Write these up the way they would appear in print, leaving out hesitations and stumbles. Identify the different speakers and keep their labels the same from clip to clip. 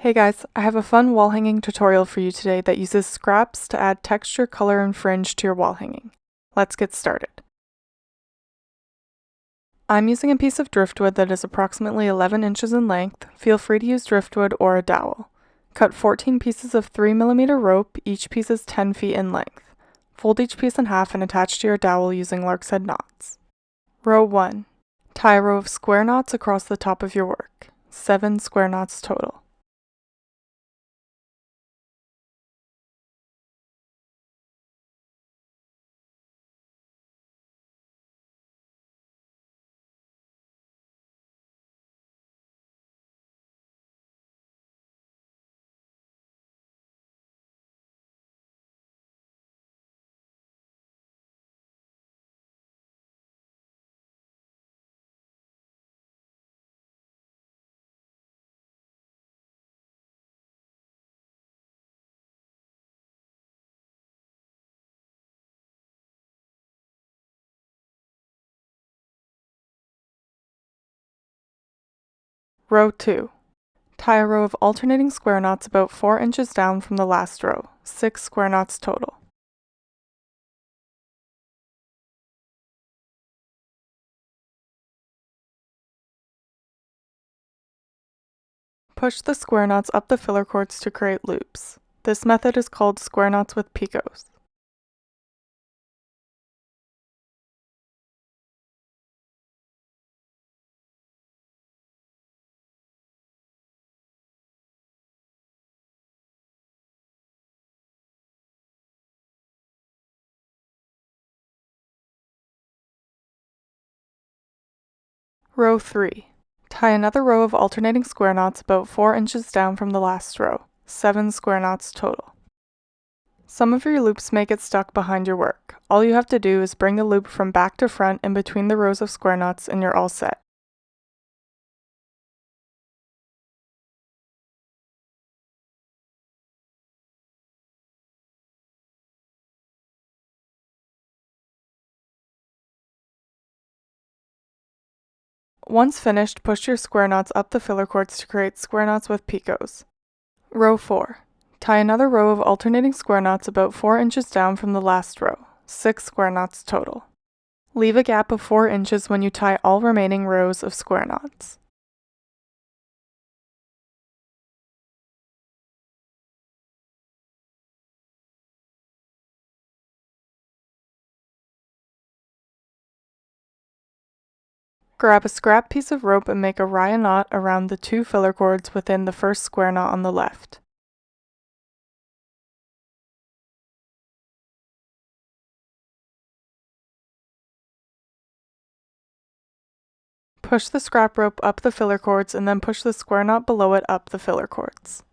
Speaker 1: Hey guys, I have a fun wall hanging tutorial for you today that uses scraps to add texture, color, and fringe to your wall hanging. Let's get started. I'm using a piece of driftwood that is approximately 11 inches in length. Feel free to use driftwood or a dowel. Cut 14 pieces of 3mm rope, each piece is 10 feet in length. Fold each piece in half and attach to your dowel using lark's head knots. Row 1. Tie a row of square knots across the top of your work. 7 square knots total. Row 2. Tie a row of alternating square knots about 4 inches down from the last row, 6 square knots total. Push the square knots up the filler cords to create loops. This method is called square knots with picots. Row 3. Tie another row of alternating square knots about 4 inches down from the last row, 7 square knots total. Some of your loops may get stuck behind your work. All you have to do is bring the loop from back to front in between the rows of square knots and you're all set. Once finished, push your square knots up the filler cords to create square knots with picots. Row 4. Tie another row of alternating square knots about 4 inches down from the last row, 6 square knots total. Leave a gap of 4 inches when you tie all remaining rows of square knots. Grab a scrap piece of rope and make a raya knot around the 2 filler cords within the first square knot on the left. Push the scrap rope up the filler cords and then push the square knot below it up the filler cords.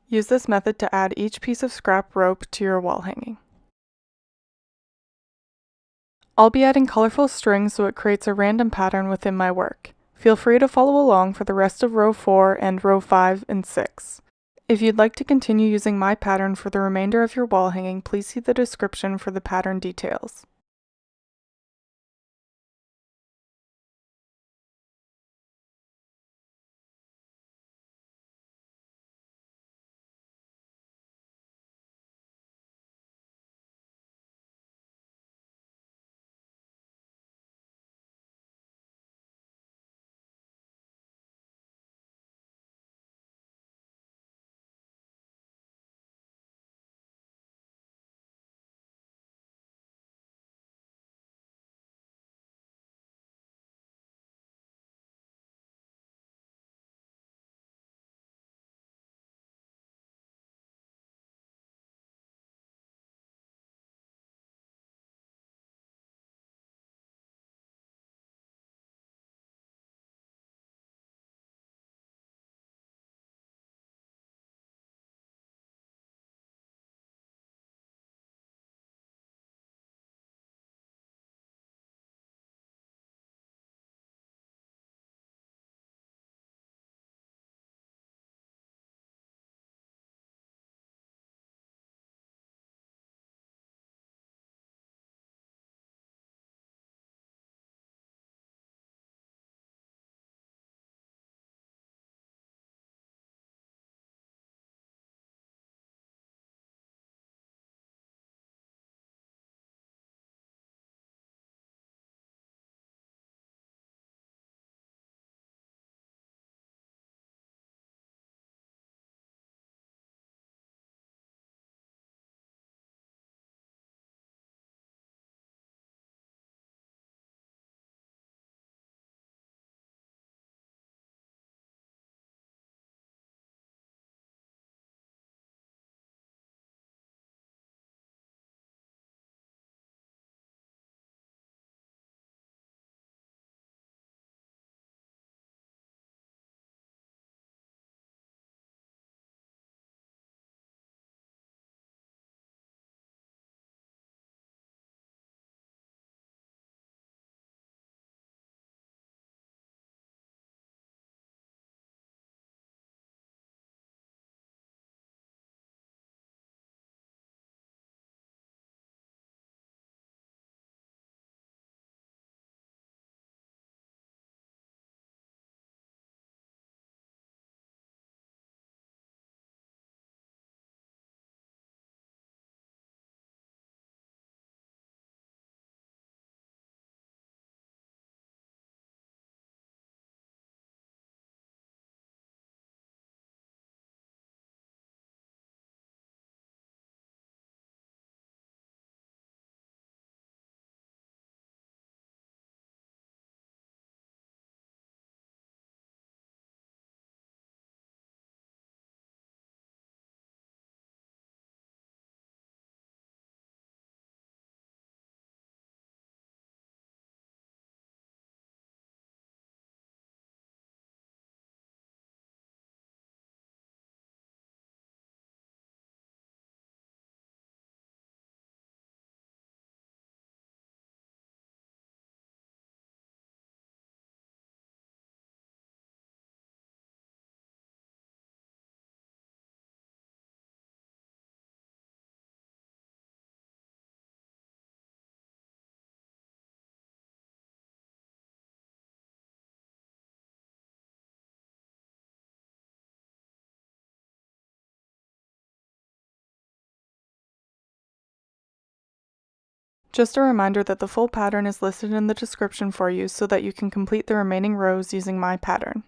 Speaker 1: Use this method to add each piece of scrap rope to your wall hanging. I'll be adding colorful strings so it creates a random pattern within my work. Feel free to follow along for the rest of row 4 and row 5 and 6. If you'd like to continue using my pattern for the remainder of your wall hanging, please see the description for the pattern details. Just a reminder that the full pattern is listed in the description for you so that you can complete the remaining rows using my pattern.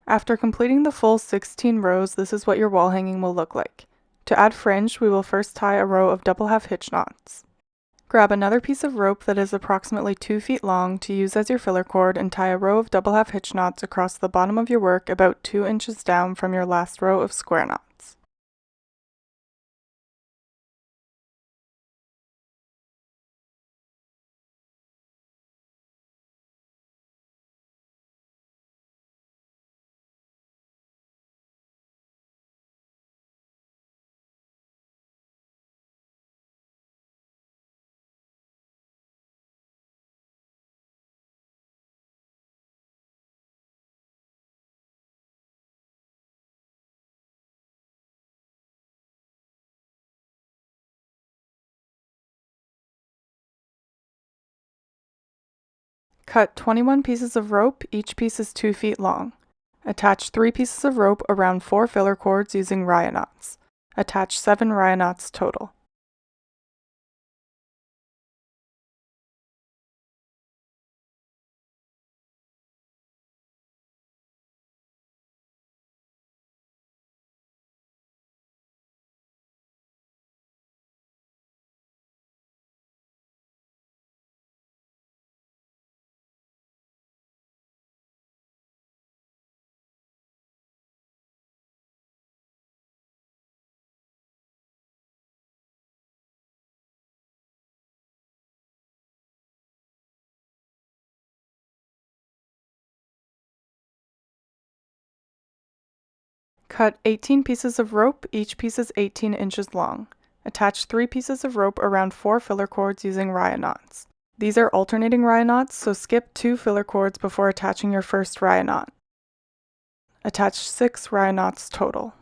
Speaker 1: After completing the full 16 rows, this is what your wall hanging will look like. To add fringe, we will first tie a row of double half hitch knots. Grab another piece of rope that is approximately 2 feet long to use as your filler cord and tie a row of double half hitch knots across the bottom of your work about 2 inches down from your last row of square knots. Cut 21 pieces of rope, each piece is 2 feet long. Attach 3 pieces of rope around 4 filler cords using raya knots. Attach 7 raya knots total. Cut 18 pieces of rope, each piece is 18 inches long. Attach 3 pieces of rope around 4 filler cords using raya knots. These are alternating raya knots, so skip 2 filler cords before attaching your first raya knot. Attach 6 raya knots total.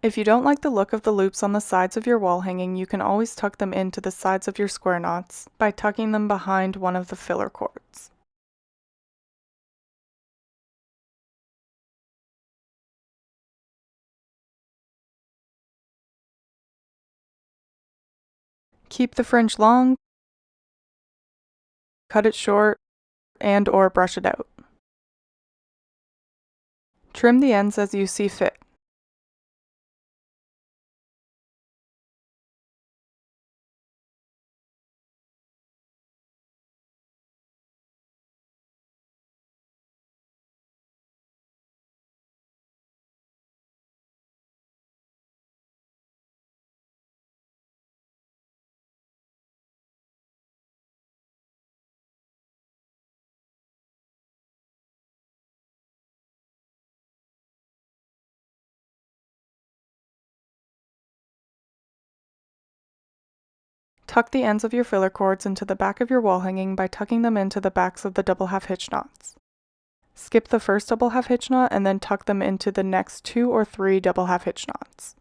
Speaker 1: If you don't like the look of the loops on the sides of your wall hanging, you can always tuck them into the sides of your square knots by tucking them behind one of the filler cords. Keep the fringe long, cut it short, and/or brush it out. Trim the ends as you see fit. Tuck the ends of your filler cords into the back of your wall hanging by tucking them into the backs of the double half hitch knots. Skip the first double half hitch knot and then tuck them into the next 2 or 3 double half hitch knots.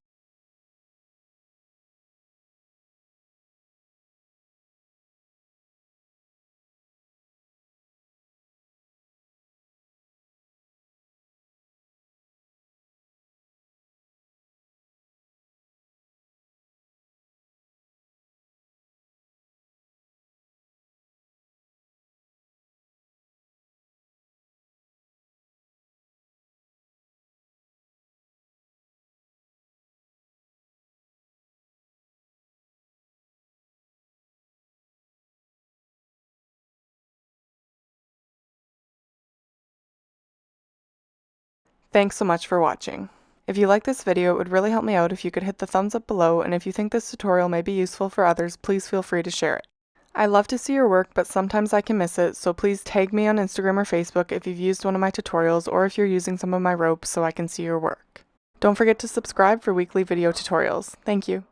Speaker 1: Thanks so much for watching. If you like this video, it would really help me out if you could hit the thumbs up below, and if you think this tutorial may be useful for others, please feel free to share it. I love to see your work, but sometimes I can miss it, so please tag me on Instagram or Facebook if you've used one of my tutorials or if you're using some of my ropes so I can see your work. Don't forget to subscribe for weekly video tutorials. Thank you.